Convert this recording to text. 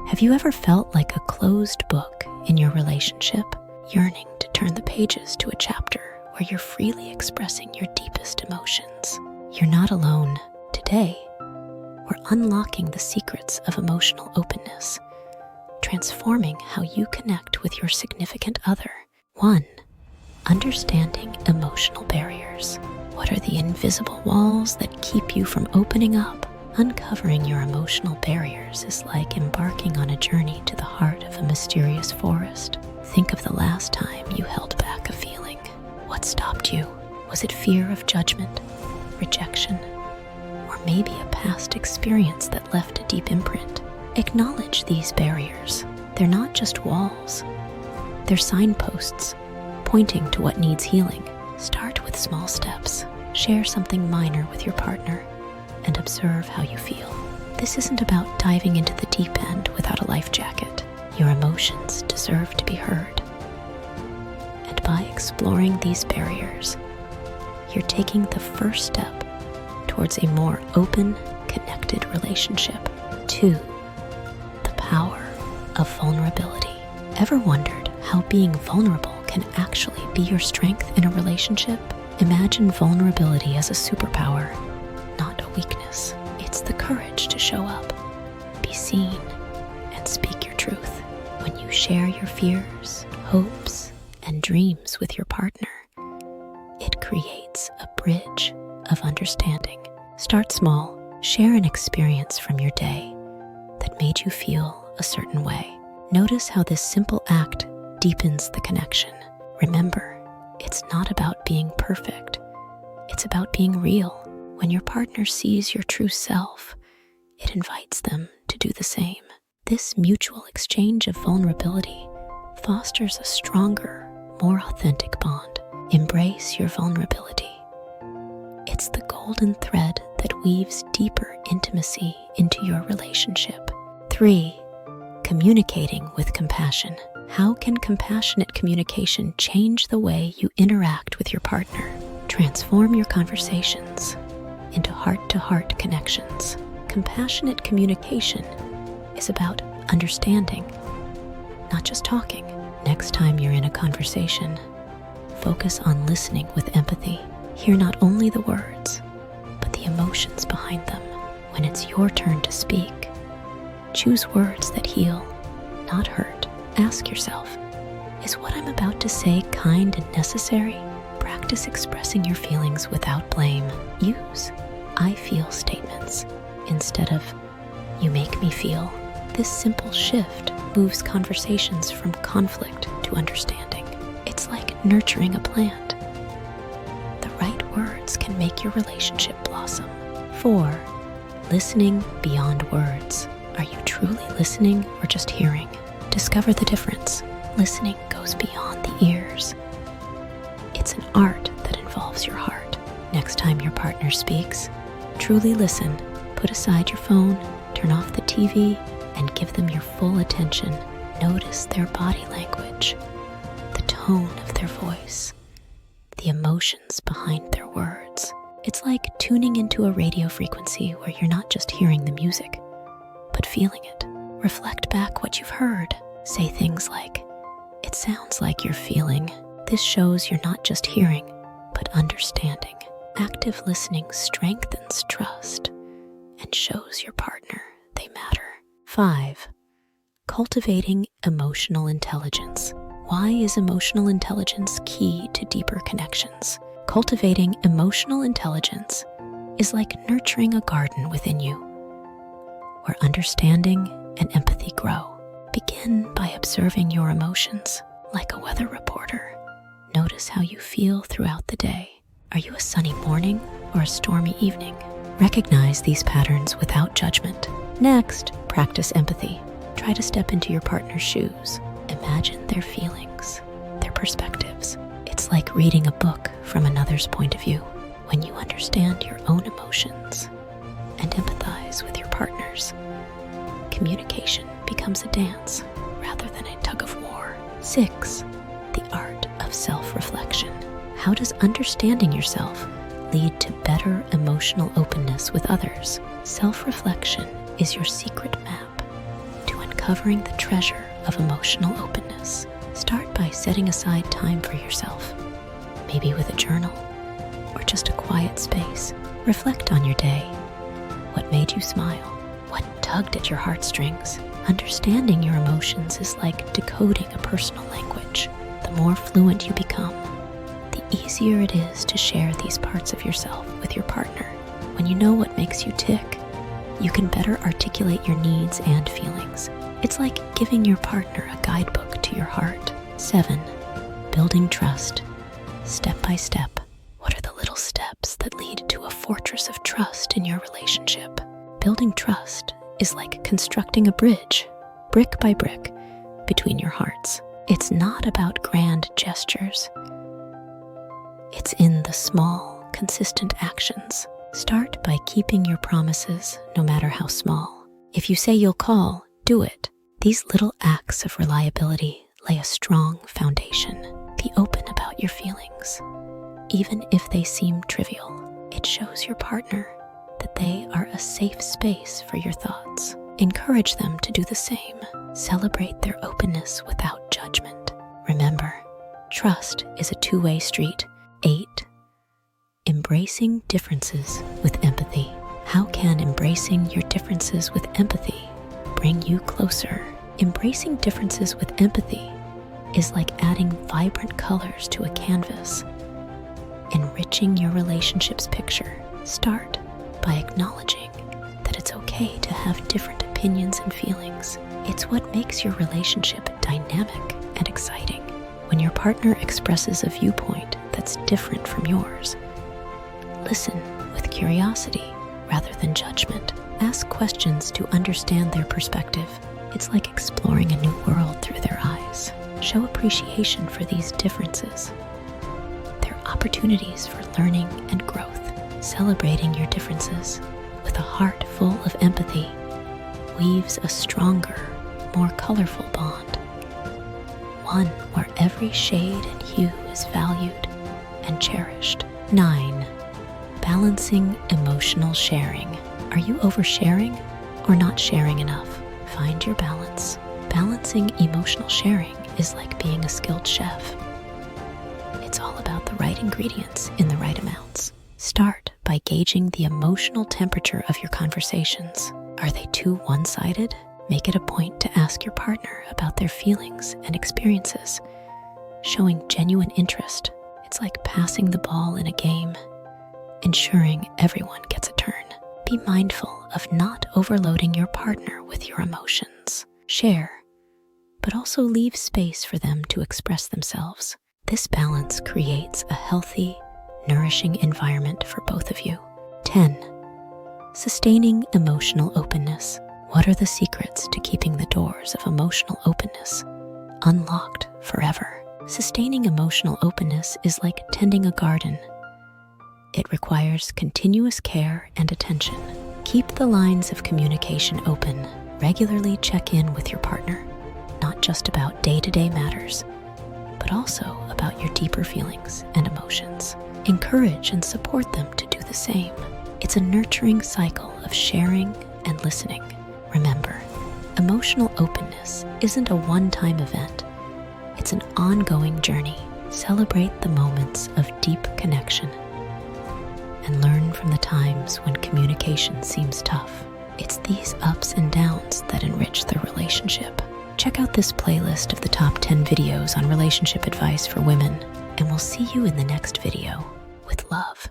Have you ever felt like a closed book in your relationship, yearning to turn the pages to a chapter where you're freely expressing your deepest emotions? You're not alone. Today, we're unlocking the secrets of emotional openness, transforming how you connect with your significant other. 1. Understanding emotional barriers. What are the invisible walls that keep you from opening up? Uncovering your emotional barriers is like embarking on a journey to the heart of a mysterious forest. Think of the last time you held back a feeling. What stopped you? Was it fear of judgment, rejection, or maybe a past experience that left a deep imprint? Acknowledge these barriers. They're not just walls. They're signposts pointing to what needs healing. Start with small steps. Share something minor with your partner and observe how you feel. This isn't about diving into the deep end without a life jacket. Your emotions deserve to be heard. And by exploring these barriers, you're taking the first step towards a more open, connected relationship. 2. The power of vulnerability. Ever wondered how being vulnerable can actually be your strength in a relationship? Imagine vulnerability as a superpower, not a weakness. It's the courage to show up, be seen, and speak your truth. When you share your fears, hopes, and dreams with your partner, it creates a bridge of understanding. Start small. Share an experience from your day that made you feel a certain way. Notice how this simple act deepens the connection. Remember, it's not about being perfect. It's about being real. When your partner sees your true self, it invites them to do the same. This mutual exchange of vulnerability fosters a stronger, more authentic bond. Embrace your vulnerability. It's the golden thread that weaves deeper intimacy into your relationship. 3. Communicating with compassion. How can compassionate communication change the way you interact with your partner? Transform your conversations into heart-to-heart connections. Compassionate communication is about understanding, not just talking. Next time you're in a conversation, focus on listening with empathy. Hear not only the words, but the emotions behind them. When it's your turn to speak, choose words that heal, not hurt. Ask yourself, is what I'm about to say kind and necessary? Practice expressing your feelings without blame. Use I feel statements instead of you make me feel. This simple shift moves conversations from conflict to understanding. It's like nurturing a plant. The right words can make your relationship blossom. 4. Listening beyond words. Are you truly listening or just hearing? Discover the difference. Listening goes beyond the ears. It's an art that involves your heart. Next time your partner speaks, truly listen. Put aside your phone, turn off the TV, and give them your full attention. Notice their body language, the tone of their voice, the emotions behind their words. It's like tuning into a radio frequency where you're not just hearing the music, but feeling it. Reflect back what you've heard. Say things like, it sounds like you're feeling. This shows you're not just hearing, but understanding. Active listening strengthens trust and shows your partner they matter. 5. Cultivating emotional intelligence. Why is emotional intelligence key to deeper connections? Cultivating emotional intelligence is like nurturing a garden within you, where understanding and empathy grow. Begin by observing your emotions like a weather reporter. Notice how you feel throughout the day. Are you a sunny morning or a stormy evening? Recognize these patterns without judgment. Next, practice empathy. Try to step into your partner's shoes. Imagine their feelings, their perspectives. It's like reading a book from another's point of view. When you understand your own emotions and empathize with your partner's, communication becomes a dance rather than a tug of war. 6. The art of self-reflection. How does understanding yourself lead to better emotional openness with others? Self-reflection is your secret map to uncover uncovering the treasure of emotional openness. Start by setting aside time for yourself, maybe with a journal or just a quiet space. Reflect on your day. What made you smile? What tugged at your heartstrings? Understanding your emotions is like decoding a personal language. The more fluent you become, the easier it is to share these parts of yourself with your partner. When you know what makes you tick, you can better articulate your needs and feelings. It's like giving your partner a guidebook to your heart. 7. Building trust. Step by step. What are the little steps that lead to a fortress of trust in your relationship? Building trust is like constructing a bridge, brick by brick, between your hearts. It's not about grand gestures. It's in the small, consistent actions. Start by keeping your promises, no matter how small. If you say you'll call, do it. These little acts of reliability lay a strong foundation. Be open about your feelings, even if they seem trivial. It shows your partner that they are a safe space for your thoughts. Encourage them to do the same. Celebrate their openness without judgment. Remember, trust is a two-way street. 8. Embracing differences with empathy. How can embracing your differences with empathy bring you closer? Embracing differences with empathy is like adding vibrant colors to a canvas, enriching your relationship's picture. Start by acknowledging that it's okay to have different opinions and feelings. It's what makes your relationship dynamic and exciting. When your partner expresses a viewpoint that's different from yours, listen with curiosity rather than judgment. Ask questions to understand their perspective. It's like exploring a new world through their eyes. Show appreciation for these differences. They're opportunities for learning and growth. Celebrating your differences with a heart full of empathy weaves a stronger, more colorful bond. One where every shade and hue is valued and cherished. 9. Balancing emotional sharing. Are you oversharing or not sharing enough? Find your balance. Balancing emotional sharing is like being a skilled chef. It's all about the right ingredients in the right amounts. Start by gauging the emotional temperature of your conversations. Are they too one-sided? Make it a point to ask your partner about their feelings and experiences. Showing genuine interest, it's like passing the ball in a game, ensuring everyone gets a turn. Be mindful of not overloading your partner with your emotions. Share, but also leave space for them to express themselves. This balance creates a healthy, nourishing environment for both of you. 10. Sustaining emotional openness. What are the secrets to keeping the doors of emotional openness unlocked forever? Sustaining emotional openness is like tending a garden. It requires continuous care and attention. Keep the lines of communication open. Regularly check in with your partner, not just about day-to-day matters, but also about your deeper feelings and emotions. Encourage and support them to do the same. It's a nurturing cycle of sharing and listening. Remember, emotional openness isn't a one-time event. It's an ongoing journey. Celebrate the moments of deep connection and learn from the times when communication seems tough. It's these ups and downs that enrich the relationship. Check out this playlist of the top 10 videos on relationship advice for women, and we'll see you in the next video with love.